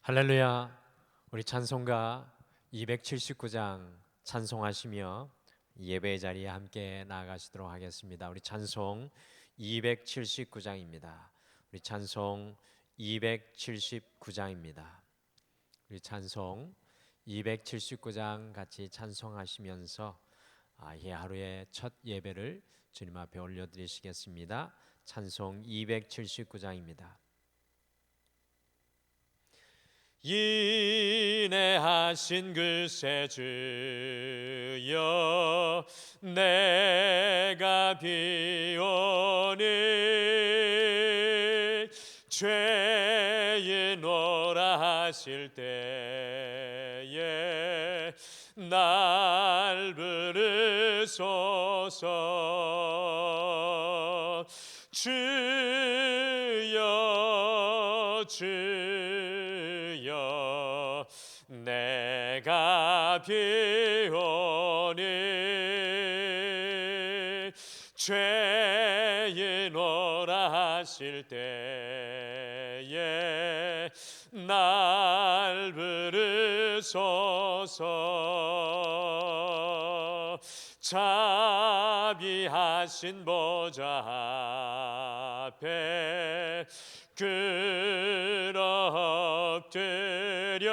할렐루야. 우리 찬송가 279장 찬송하시며 예배의 자리에 함께 나아가시도록 하겠습니다. 우리 찬송 279장입니다. 우리 찬송 279장입니다. 우리 찬송 279장 같이 찬송하시면서 이 하루의 첫 예배를 주님 앞에 올려드리시겠습니다. 찬송 279장입니다. 인내하신 글쎄 주여 내가 비오니 죄인오라 하실 때에 날 부르소서. 주여 주여 내가 비오니 죄인오라 하실 때에 날 부르소서. 자비하신 보좌 앞에 엎드려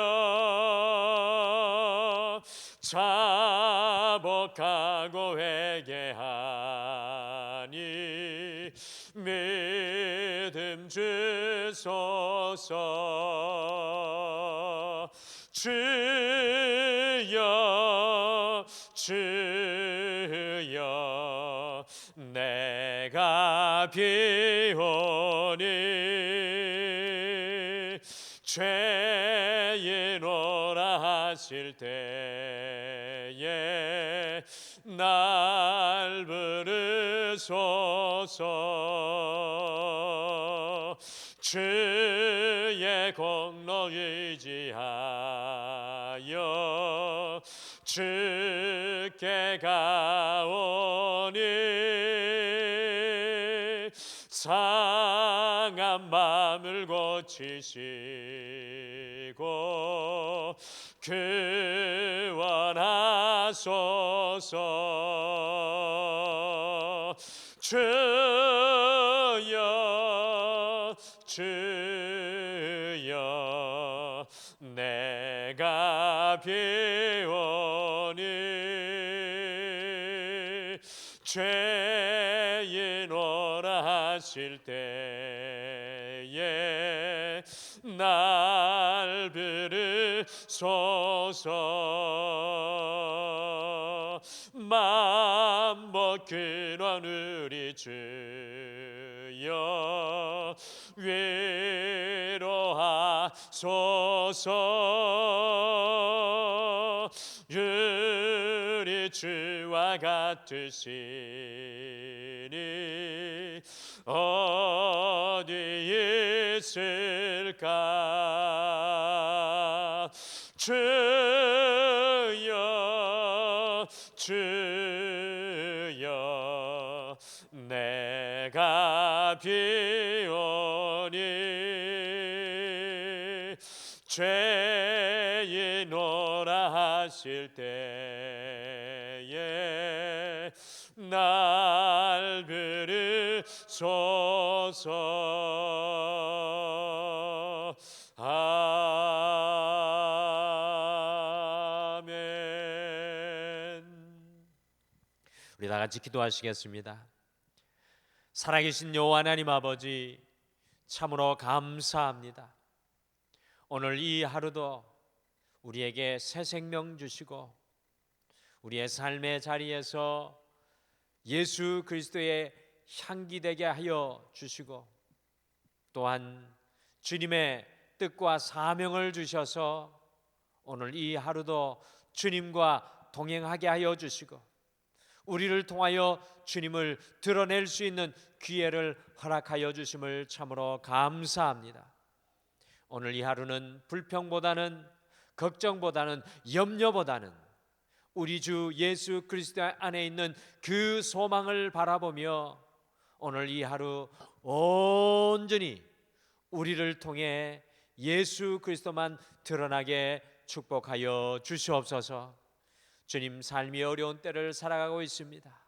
자복하고 회개하니 믿음 주소서. 주여 주여 내가 비오니 죄인오라 하실 때에 날 부르소서. 주의 공로 의지하여 주께 가오니 상한 마음을 고치시고 구원하소서. 주여 주여 내가 비오니 죄인오라 하실 때에 날 부르소서. 만복 근원 우리 주여 위로하소서. 우리 주와 같으시니 어디 있을까. 주여 주여 내가 비오니 죄인오라 하실 때에 날 부르소서. 아멘. 우리 다 같이 기도하시겠습니다. 살아계신 여호와 하나님 아버지, 참으로 감사합니다. 오늘 이 하루도 우리에게 새 생명 주시고 우리의 삶의 자리에서 예수 그리스도의 향기 되게 하여 주시고 또한 주님의 뜻과 사명을 주셔서 오늘 이 하루도 주님과 동행하게 하여 주시고 우리를 통하여 주님을 드러낼 수 있는 기회를 허락하여 주심을 참으로 감사합니다. 오늘 이 하루는 불평보다는 걱정보다는 염려보다는 우리 주 예수 그리스도 안에 있는 그 소망을 바라보며 오늘 이 하루 온전히 우리를 통해 예수 그리스도만 드러나게 축복하여 주시옵소서. 주님, 삶이 어려운 때를 살아가고 있습니다.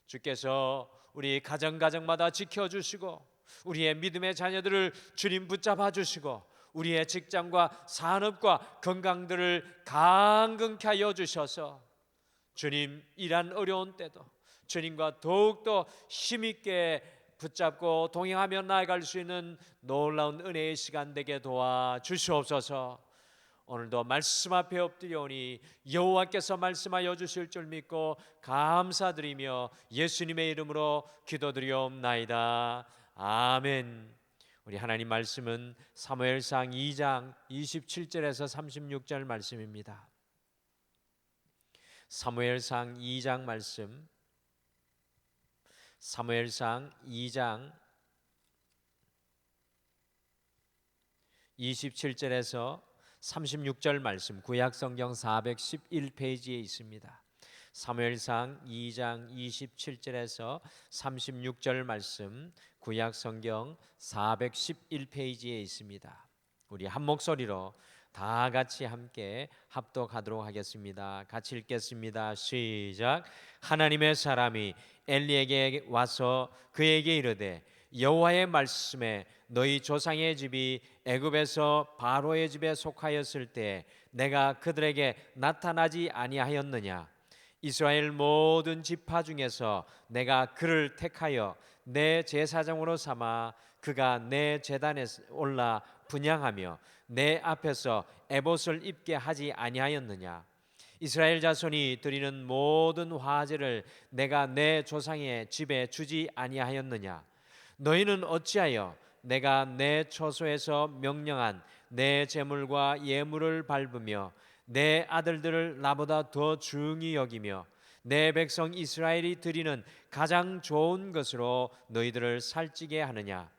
주께서 우리 가정마다 지켜주시고 우리의 믿음의 자녀들을 주님 붙잡아 주시고 우리의 직장과 산업과 건강들을 강건케 하여 주셔서 주님, 이란 어려운 때도 주님과 더욱더 힘있게 붙잡고 동행하며 나아갈 수 있는 놀라운 은혜의 시간 되게 도와주시옵소서. 오늘도 말씀 앞에 엎드려오니 여호와께서 말씀하여 주실 줄 믿고 감사드리며 예수님의 이름으로 기도드리옵나이다. 아멘. 우리 하나님 말씀은 사무엘상 2장 27절에서 36절 말씀입니다. 사무엘상 2장 말씀, 사무엘상 2장 27절에서 36절 말씀, 구약성경 411페이지에 있습니다. 사무엘상 2장 27절에서 36절 말씀, 구약성경 411페이지에 있습니다. 우리 한 목소리로 다 같이 함께 합독하도록 하겠습니다. 같이 읽겠습니다. 시작. 하나님의 사람이 엘리에게 와서 그에게 이르되 여호와의 말씀에 너희 조상의 집이 애굽에서 바로의 집에 속하였을 때 내가 그들에게 나타나지 아니하였느냐? 이스라엘 모든 지파 중에서 내가 그를 택하여 내 제사장으로 삼아 그가 내 제단에 올라 분향하며 내 앞에서 에봇을 입게 하지 아니하였느냐? 이스라엘 자손이 드리는 모든 화제를 내가 내 조상의 집에 주지 아니하였느냐? 너희는 어찌하여 내가 내 처소에서 명령한 내 제물과 예물을 밟으며 내 아들들을 나보다 더 중히 여기며 내 백성 이스라엘이 드리는 가장 좋은 것으로 너희들을 살찌게 하느냐?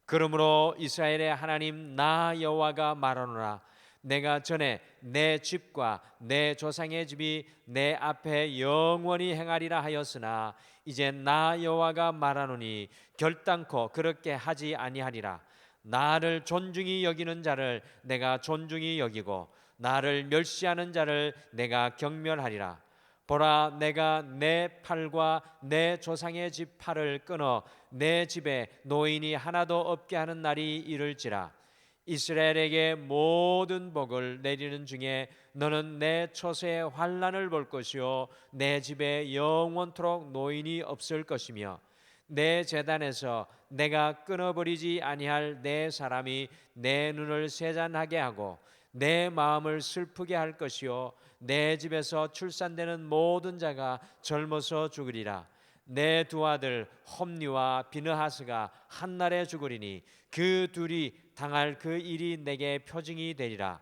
그러므로 이스라엘의 하나님 나 여호와가 말하노라. 내가 전에 내 집과 내 조상의 집이 내 앞에 영원히 행하리라 하였으나 이제 나 여호와가 말하노니 결단코 그렇게 하지 아니하리라. 나를 존중히 여기는 자를 내가 존중히 여기고 나를 멸시하는 자를 내가 경멸하리라. 보라, 내가 내 팔과 내 조상의 집 팔을 끊어 내 집에 노인이 하나도 없게 하는 날이 이를지라. 이스라엘에게 모든 복을 내리는 중에 너는 내 처소의 환난을 볼 것이요 내 집에 영원토록 노인이 없을 것이며 내 제단에서 내가 끊어버리지 아니할 내 사람이 내 눈을 세잔하게 하고 내 마음을 슬프게 할 것이요 내 집에서 출산되는 모든 자가 젊어서 죽으리라. 내 두 아들 홈니와 비느하스가 한날에 죽으리니 그 둘이 당할 그 일이 내게 표징이 되리라.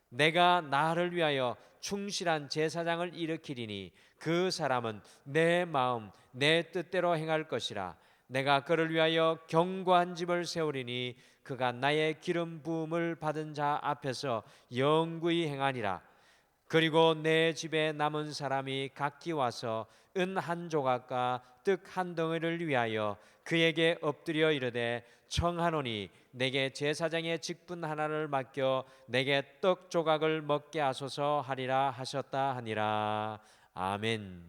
내가 나를 위하여 충실한 제사장을 일으키리니 그 사람은 내 마음 내 뜻대로 행할 것이라. 내가 그를 위하여 견고한 집을 세우리니 그가 나의 기름 부음을 받은 자 앞에서 영구히 행하니라. 그리고 내 집에 남은 사람이 각기 와서 은 한 조각과 떡 한 덩어리를 위하여 그에게 엎드려 이르되 청하노니 내게 제사장의 직분 하나를 맡겨 내게 떡 조각을 먹게 하소서 하리라 하셨다 하니라. 아멘.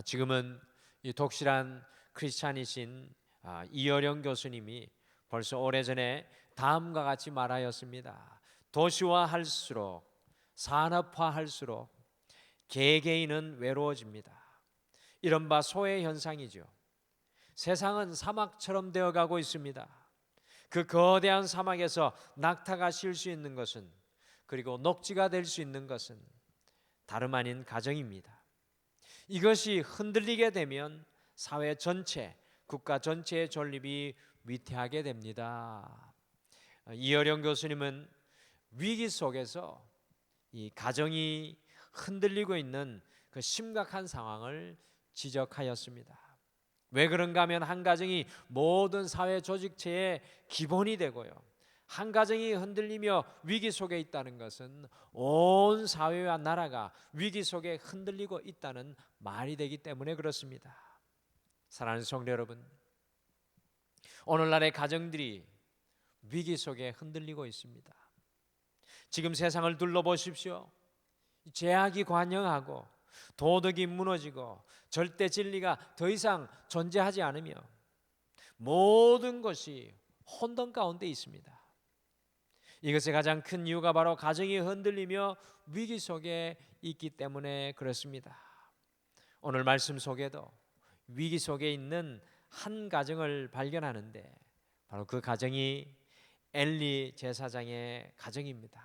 지금은 이 독실한 크리스찬이신 이어령 교수님이 벌써 오래전에 다음과 같이 말하였습니다. 도시화할수록 산업화할수록 개개인은 외로워집니다. 이른바 소외 현상이죠. 세상은 사막처럼 되어가고 있습니다. 그 거대한 사막에서 낙타가 쉴 수 있는 것은, 그리고 녹지가 될 수 있는 것은 다름 아닌 가정입니다. 이것이 흔들리게 되면 사회 전체, 국가 전체의 존립이 위태하게 됩니다. 이어령 교수님은 위기 속에서 이 가정이 흔들리고 있는 그 심각한 상황을 지적하였습니다. 왜 그런가 하면 한 가정이 모든 사회 조직체의 기본이 되고요, 한 가정이 흔들리며 위기 속에 있다는 것은 온 사회와 나라가 위기 속에 흔들리고 있다는 말이 되기 때문에 그렇습니다. 사랑하는 성도 여러분, 오늘날의 가정들이 위기 속에 흔들리고 있습니다. 지금 세상을 둘러보십시오. 죄악이 관영하고 도덕이 무너지고 절대 진리가 더 이상 존재하지 않으며 모든 것이 혼돈 가운데 있습니다. 이것의 가장 큰 이유가 바로 가정이 흔들리며 위기 속에 있기 때문에 그렇습니다. 오늘 말씀 속에도 위기 속에 있는 한 가정을 발견하는데 바로 그 가정이 엘리 제사장의 가정입니다.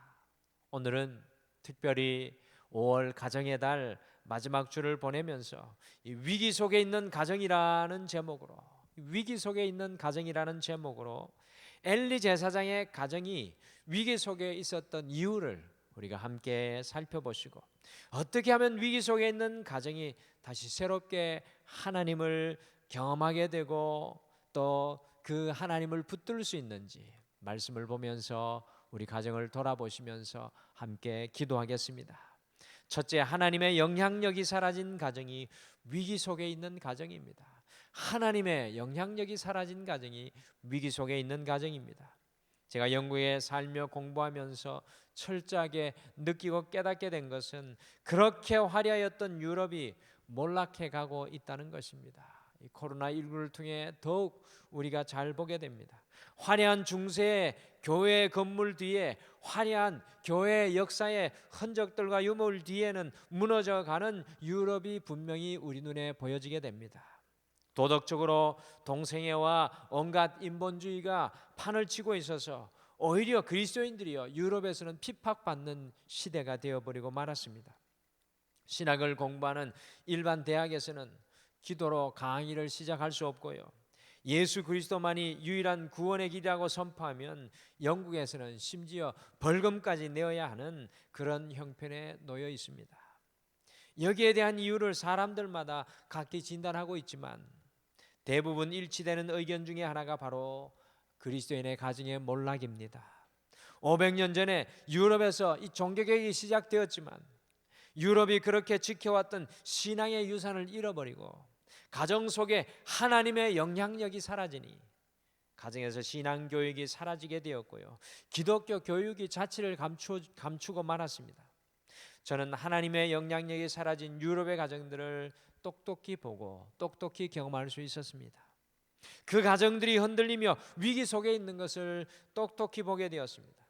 오늘은 특별히 5월 가정의 달 마지막 주를 보내면서 이 위기 속에 있는 가정이라는 제목으로 엘리 제사장의 가정이 위기 속에 있었던 이유를 우리가 함께 살펴보시고 어떻게 하면 위기 속에 있는 가정이 다시 새롭게 하나님을 경험하게 되고 또 그 하나님을 붙들 수 있는지 말씀을 보면서 우리 가정을 돌아보시면서 함께 기도하겠습니다. 첫째, 하나님의 영향력이 사라진 가정이 위기 속에 있는 가정입니다. 하나님의 영향력이 사라진 가정이 위기 속에 있는 가정입니다. 제가 영국에 살며 공부하면서 철저하게 느끼고 깨닫게 된 것은 그렇게 화려했던 유럽이 몰락해 가고 있다는 것입니다. 이 코로나19를 통해 더욱 우리가 잘 보게 됩니다. 화려한 중세의 교회 건물 뒤에 화려한 교회 역사의 흔적들과 유물 뒤에는 무너져가는 유럽이 분명히 우리 눈에 보여지게 됩니다. 도덕적으로 동성애와 온갖 인본주의가 판을 치고 있어서 오히려 그리스도인들이요 유럽에서는 핍박받는 시대가 되어버리고 말았습니다. 신학을 공부하는 일반 대학에서는 기도로 강의를 시작할 수 없고요, 예수 그리스도만이 유일한 구원의 길이라고 선포하면 영국에서는 심지어 벌금까지 내어야 하는 그런 형편에 놓여 있습니다. 여기에 대한 이유를 사람들마다 각기 진단하고 있지만 대부분 일치되는 의견 중에 하나가 바로 그리스도인의 가정의 몰락입니다. 500년 전에 유럽에서 이 종교개혁이 시작되었지만 유럽이 그렇게 지켜왔던 신앙의 유산을 잃어버리고 가정 속에 하나님의 영향력이 사라지니 가정에서 신앙교육이 사라지게 되었고요, 기독교 교육이 자취를 감추고 말았습니다. 저는 하나님의 영향력이 사라진 유럽의 가정들을 똑똑히 보고 똑똑히 경험할 수 있었습니다. 그 가정들이 흔들리며 위기 속에 있는 것을 똑똑히 보게 되었습니다.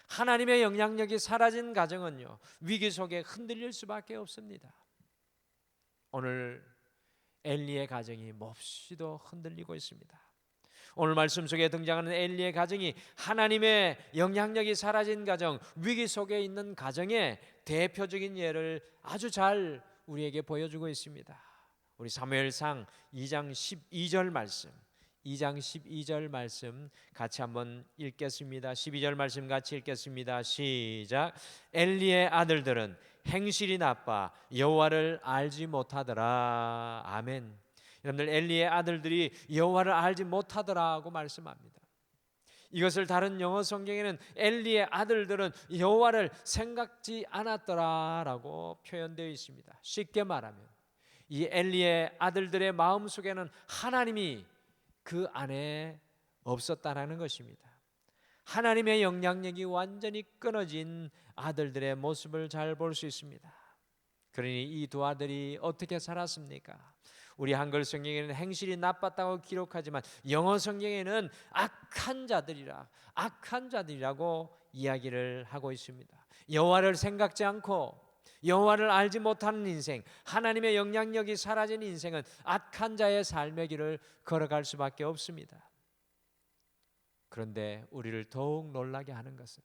하나님의 영향력이 사라진 가정은요 위기 속에 흔들릴 수밖에 없습니다. 오늘 엘리의 가정이 몹시도 흔들리고 있습니다. 오늘 말씀 속에 등장하는 엘리의 가정이 하나님의 영향력이 사라진 가정, 위기 속에 있는 가정의 대표적인 예를 아주 잘 우리에게 보여주고 있습니다. 우리 사무엘상 2장 12절 말씀 같이 한번 읽겠습니다. 12절 말씀 같이 읽겠습니다. 시작. 엘리의 아들들은 행실이 나빠 여호와를 알지 못하더라. 아멘. 여러분들, 엘리의 아들들이 여호와를 알지 못하더라고 말씀합니다. 이것을 다른 영어 성경에는 엘리의 아들들은 여호와를 생각지 않았더라라고 표현되어 있습니다. 쉽게 말하면 이 엘리의 아들들의 마음속에는 하나님이 그 안에 없었다라는 것입니다. 하나님의 영향력이 완전히 끊어진 아들들의 모습을 잘 볼 수 있습니다. 그러니 이 두 아들이 어떻게 살았습니까? 우리 한글 성경에는 행실이 나빴다고 기록하지만 영어 성경에는 악한 자들이라고 이야기를 하고 있습니다. 여호와를 생각지 않고 여호와를 알지 못하는 인생, 하나님의 영향력이 사라진 인생은 악한 자의 삶의 길을 걸어갈 수밖에 없습니다. 그런데 우리를 더욱 놀라게 하는 것은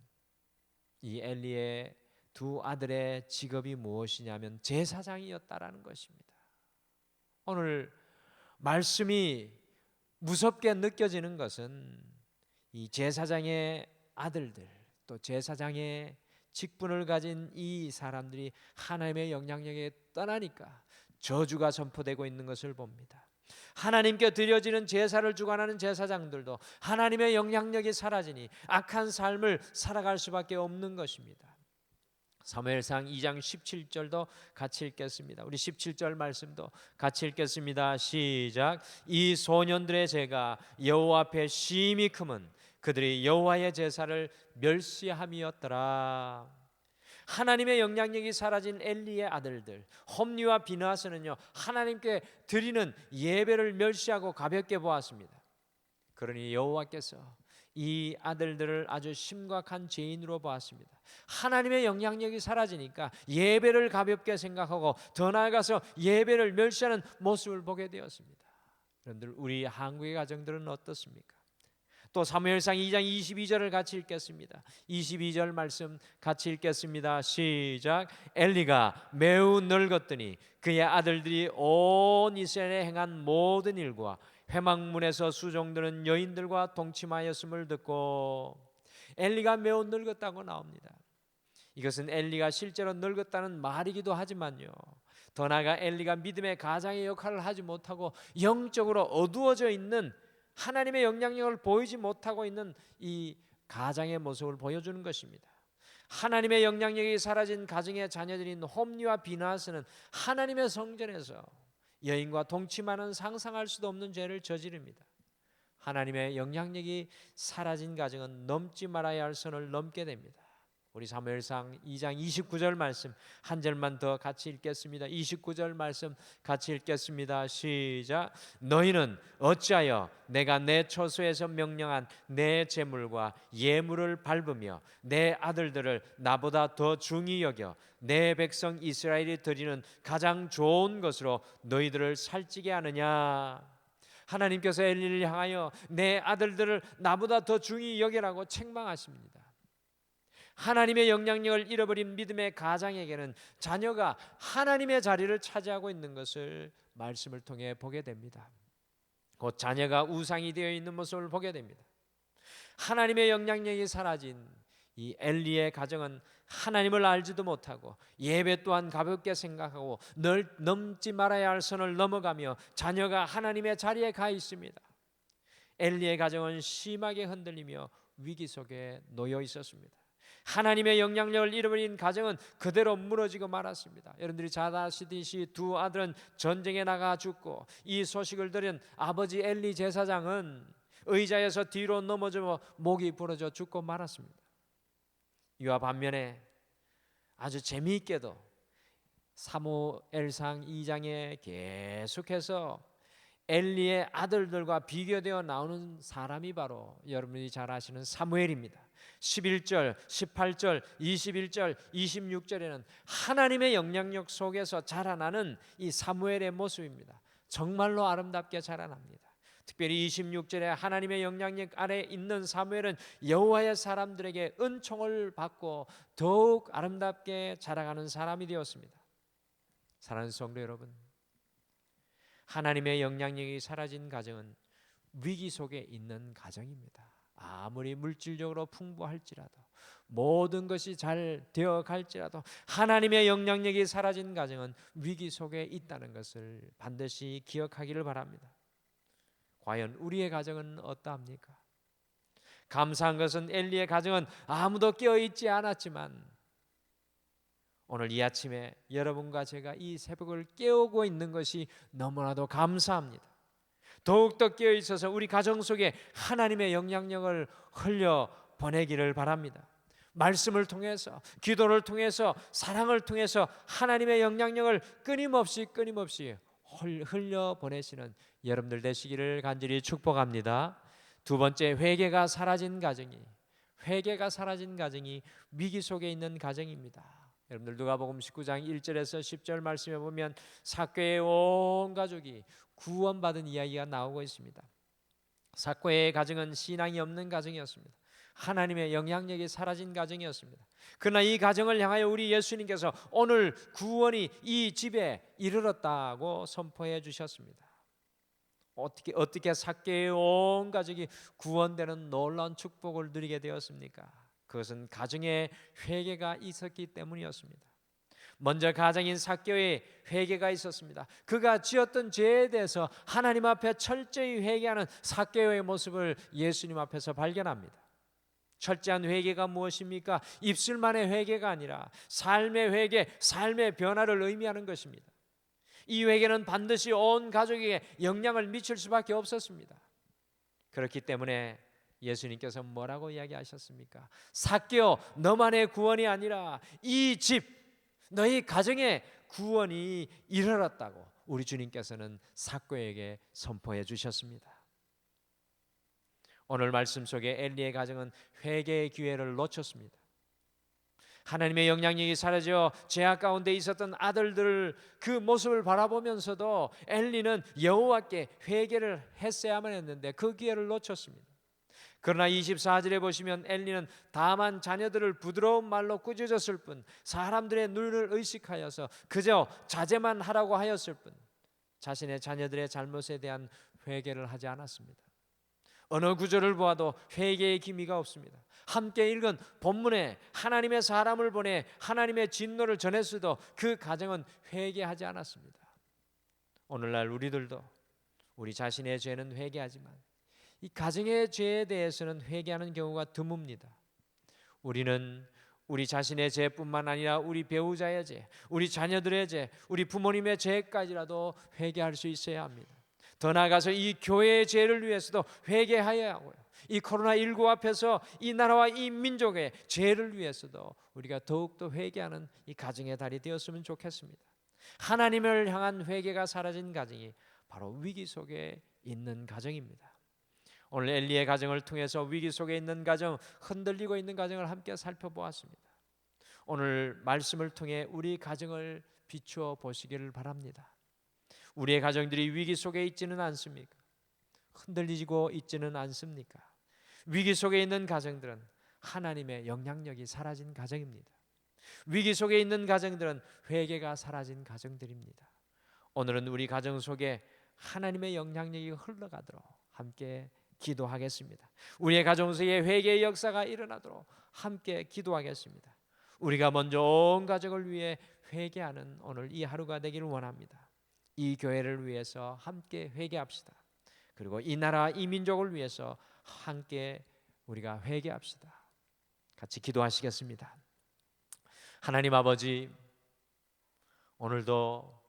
이 엘리의 두 아들의 직업이 무엇이냐면 제사장이었다라는 것입니다. 오늘 말씀이 무섭게 느껴지는 것은 이 제사장의 아들들, 또 제사장의 직분을 가진 이 사람들이 하나님의 영향력에 떠나니까 저주가 선포되고 있는 것을 봅니다. 하나님께 드려지는 제사를 주관하는 제사장들도 하나님의 영향력이 사라지니 악한 삶을 살아갈 수밖에 없는 것입니다. 사무엘상 2장 17절도 같이 읽겠습니다. 우리 17절 말씀도 같이 읽겠습니다. 시작. 이 소년들의 죄가 여호와 앞에 심히 크면 그들이 여호와의 제사를 멸시함이었더라. 하나님의 영향력이 사라진 엘리의 아들들 홈리와 비느하스는요, 하나님께 드리는 예배를 멸시하고 가볍게 보았습니다. 그러니 여호와께서 이 아들들을 아주 심각한 죄인으로 보았습니다. 하나님의 영향력이 사라지니까 예배를 가볍게 생각하고 더 나아가서 예배를 멸시하는 모습을 보게 되었습니다. 여러분들, 우리 한국의 가정들은 어떻습니까? 또 사무엘상 2장 22절을 같이 읽겠습니다. 22절 말씀 같이 읽겠습니다. 시작. 엘리가 매우 늙었더니 그의 아들들이 온 이스라엘에 행한 모든 일과 회막문에서 수종드는 여인들과 동침하였음을 듣고, 엘리가 매우 늙었다고 나옵니다. 이것은 엘리가 실제로 늙었다는 말이기도 하지만요, 더 나아가 엘리가 믿음의 가장의 역할을 하지 못하고 영적으로 어두워져 있는, 하나님의 영향력을 보이지 못하고 있는 이 가장의 모습을 보여주는 것입니다. 하나님의 영향력이 사라진 가정의 자녀들인 홈리와 비느하스는 하나님의 성전에서 여인과 동침하는 상상할 수도 없는 죄를 저지릅니다. 하나님의 영향력이 사라진 가정은 넘지 말아야 할 선을 넘게 됩니다. 우리 사무엘상 2장 29절 말씀 한 절만 더 같이 읽겠습니다. 29절 말씀 같이 읽겠습니다. 시작. 너희는 어찌하여 내가 내 처소에서 명령한 내 제물과 예물을 밟으며 내 아들들을 나보다 더 중히 여겨 내 백성 이스라엘이 드리는 가장 좋은 것으로 너희들을 살찌게 하느냐. 하나님께서 엘리를 향하여 내 아들들을 나보다 더 중히 여기라고 책망하십니다. 하나님의 영향력을 잃어버린 믿음의 가장에게는 자녀가 하나님의 자리를 차지하고 있는 것을 말씀을 통해 보게 됩니다. 곧 자녀가 우상이 되어 있는 모습을 보게 됩니다. 하나님의 영향력이 사라진 이 엘리의 가정은 하나님을 알지도 못하고 예배 또한 가볍게 생각하고 늘 넘지 말아야 할 선을 넘어가며 자녀가 하나님의 자리에 가 있습니다. 엘리의 가정은 심하게 흔들리며 위기 속에 놓여 있었습니다. 하나님의 영향력을 잃어버린 가정은 그대로 무너지고 말았습니다. 여러분들이 잘 아시듯이 두 아들은 전쟁에 나가 죽고, 이 소식을 들은 아버지 엘리 제사장은 의자에서 뒤로 넘어져 목이 부러져 죽고 말았습니다. 이와 반면에 아주 재미있게도 사무엘상 2장에 계속해서 엘리의 아들들과 비교되어 나오는 사람이 바로 여러분이 잘 아시는 사무엘입니다. 11절, 18절, 21절, 26절에는 하나님의 영향력 속에서 자라나는 이 사무엘의 모습입니다. 정말로 아름답게 자라납니다. 특별히 26절에 하나님의 영향력 아래 있는 사무엘은 여호와의 사람들에게 은총을 받고 더욱 아름답게 자라가는 사람이 되었습니다. 사랑하는 성도 여러분, 하나님의 영향력이 사라진 가정은 위기 속에 있는 가정입니다. 아무리 물질적으로 풍부할지라도, 모든 것이 잘 되어 갈지라도 하나님의 영향력이 사라진 가정은 위기 속에 있다는 것을 반드시 기억하기를 바랍니다. 과연 우리의 가정은 어떠합니까? 감사한 것은 엘리의 가정은 아무도 깨어있지 않았지만 오늘 이 아침에 여러분과 제가 이 새벽을 깨우고 있는 것이 너무나도 감사합니다. 더욱더 깨어있어서 우리 가정 속에 하나님의 영향력을 흘려보내기를 바랍니다. 말씀을 통해서, 기도를 통해서, 사랑을 통해서 하나님의 영향력을 끊임없이 흘려보내시는 여러분들 되시기를 간절히 축복합니다. 두 번째, 회개가 사라진 가정이 위기 속에 있는 가정입니다. 여러분들 누가복음 19장 1절에서 10절 말씀에 보면 삭개의 온 가족이 구원받은 이야기가 나오고 있습니다. 삭개의 가정은 신앙이 없는 가정이었습니다. 하나님의 영향력이 사라진 가정이었습니다. 그러나 이 가정을 향하여 우리 예수님께서 오늘 구원이 이 집에 이르렀다고 선포해 주셨습니다. 어떻게 삭개의 온 가족이 구원되는 놀라운 축복을 누리게 되었습니까? 그것은 가정에 회개가 있었기 때문이었습니다. 먼저 가장인 삭개의 회개가 있었습니다. 그가 지었던 죄에 대해서 하나님 앞에 철저히 회개하는 삭개의 모습을 예수님 앞에서 발견합니다. 철저한 회개가 무엇입니까? 입술만의 회개가 아니라 삶의 회개, 삶의 변화를 의미하는 것입니다. 이 회개는 반드시 온 가족에게 영향을 미칠 수밖에 없었습니다. 그렇기 때문에 예수님께서 뭐라고 이야기하셨습니까? 삭개오, 너만의 구원이 아니라 이 집, 너희 가정의 구원이 이르렀다고 우리 주님께서는 삭개오에게 선포해 주셨습니다. 오늘 말씀 속에 엘리의 가정은 회개의 기회를 놓쳤습니다. 하나님의 영향력이 사라져 죄악 가운데 있었던 아들들 그 모습을 바라보면서도 엘리는 여호와께 회개를 했어야만 했는데 그 기회를 놓쳤습니다. 그러나 24절에 보시면 엘리는 다만 자녀들을 부드러운 말로 꾸짖었을 뿐, 사람들의 눈을 의식하여서 그저 자제만 하라고 하였을 뿐, 자신의 자녀들의 잘못에 대한 회개를 하지 않았습니다. 어느 구절을 보아도 회개의 기미가 없습니다. 함께 읽은 본문에 하나님의 사람을 보내 하나님의 진노를 전했어도 그 가정은 회개하지 않았습니다. 오늘날 우리들도 우리 자신의 죄는 회개하지만 이 가정의 죄에 대해서는 회개하는 경우가 드뭅니다. 우리는 우리 자신의 죄뿐만 아니라 우리 배우자의 죄, 우리 자녀들의 죄, 우리 부모님의 죄까지라도 회개할 수 있어야 합니다. 더 나아가서 이 교회의 죄를 위해서도 회개해야 하고요. 이 코로나19 앞에서 이 나라와 이 민족의 죄를 위해서도 우리가 더욱더 회개하는 이 가정의 달이 되었으면 좋겠습니다. 하나님을 향한 회개가 사라진 가정이 바로 위기 속에 있는 가정입니다. 오늘 엘리의 가정을 통해서 위기 속에 있는 가정, 흔들리고 있는 가정을 함께 살펴보았습니다. 오늘 말씀을 통해 우리 가정을 비추어 보시기를 바랍니다. 우리의 가정들이 위기 속에 있지는 않습니까? 흔들리고 있지는 않습니까? 위기 속에 있는 가정들은 하나님의 영향력이 사라진 가정입니다. 위기 속에 있는 가정들은 회개가 사라진 가정들입니다. 오늘은 우리 가정 속에 하나님의 영향력이 흘러가도록 함께 기도하겠습니다. 우리의 가정 속에 회개의 역사가 일어나도록 함께 기도하겠습니다. 우리가 먼저 온 가족을 위해 회개하는 오늘 이 하루가 되기를 원합니다. 이 교회를 위해서 함께 회개합시다. 그리고 이 나라 이 민족을 위해서 함께 우리가 회개합시다. 같이 기도하시겠습니다. 하나님 아버지, 오늘도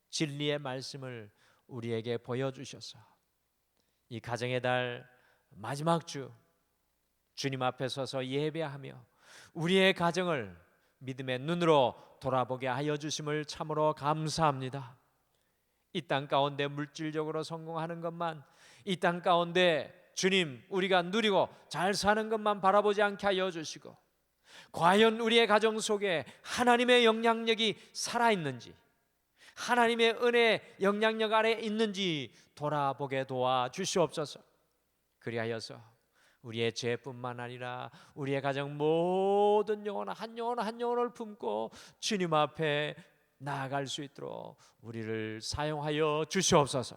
진리의 말씀을 우리에게 보여주셔서 이 가정의 달 마지막 주 주님 앞에 서서 예배하며 우리의 가정을 믿음의 눈으로 돌아보게 하여 주심을 참으로 감사합니다. 이 땅 가운데 물질적으로 성공하는 것만, 이 땅 가운데 주님 우리가 누리고 잘 사는 것만 바라보지 않게 하여 주시고, 과연 우리의 가정 속에 하나님의 영향력이 살아있는지, 하나님의 은혜 영향력 아래 있는지 돌아보게 도와 주시옵소서. 그리하여서 우리의 죄뿐만 아니라 우리의 가정 모든 영혼 한 영혼을 품고 주님 앞에 나아갈 수 있도록 우리를 사용하여 주시옵소서.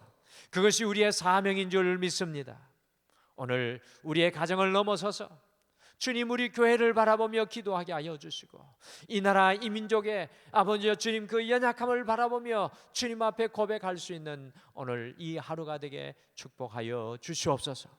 그것이 우리의 사명인 줄 믿습니다. 오늘 우리의 가정을 넘어서서 주님 우리 교회를 바라보며 기도하게 하여 주시고, 이 나라 이 민족의 아버지여 주님 그 연약함을 바라보며 주님 앞에 고백할 수 있는 오늘 이 하루가 되게 축복하여 주시옵소서.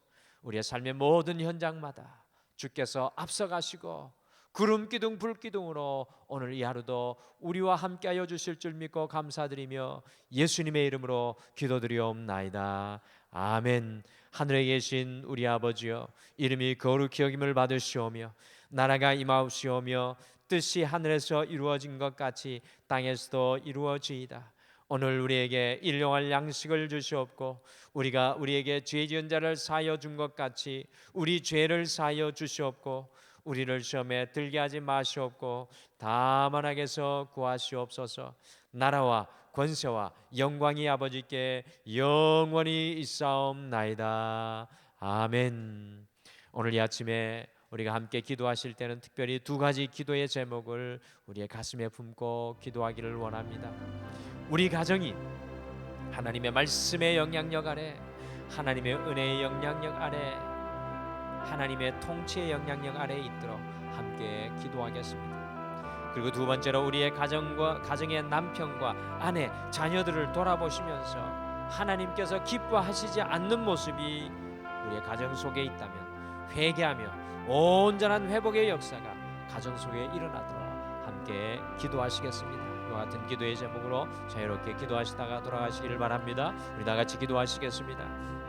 우리의 삶의 모든 현장마다 주께서 앞서가시고 구름 기둥 불 기둥으로 오늘 이 하루도 우리와 함께하여 주실 줄 믿고 감사드리며 예수님의 이름으로 기도드리옵나이다. 아멘. 하늘에 계신 우리 아버지여, 이름이 거룩히 여김을 받으시오며 나라가 임하옵시오며 뜻이 하늘에서 이루어진 것 같이 땅에서도 이루어지이다. 오늘 우리에게 일용할 양식을 주시옵고 우리가 우리에게 죄 지은 자를 사하여 준 것 같이 우리 죄를 사하여 주시옵고 우리를 시험에 들게 하지 마시옵고 다만 악에서 구하시옵소서. 나라와 권세와 영광이 아버지께 영원히 있사옵나이다. 아멘. 오늘 이 아침에 우리가 함께 기도하실 때는 특별히 두 가지 기도의 제목을 우리의 가슴에 품고 기도하기를 원합니다. 우리 가정이 하나님의 말씀의 영향력 아래, 하나님의 은혜의 영향력 아래, 하나님의 통치의 영향력 아래에 있도록 함께 기도하겠습니다. 그리고 두 번째로 우리의 가정의 남편과 아내, 자녀들을 돌아보시면서 하나님께서 기뻐하시지 않는 모습이 우리의 가정 속에 있다면 회개하며 온전한 회복의 역사가 가정 속에 일어나도록 함께 기도하시겠습니다. 이와 같은 기도의 제목으로 자유롭게 기도하시다가 돌아가시기를 바랍니다. 우리 다 같이 기도하시겠습니다.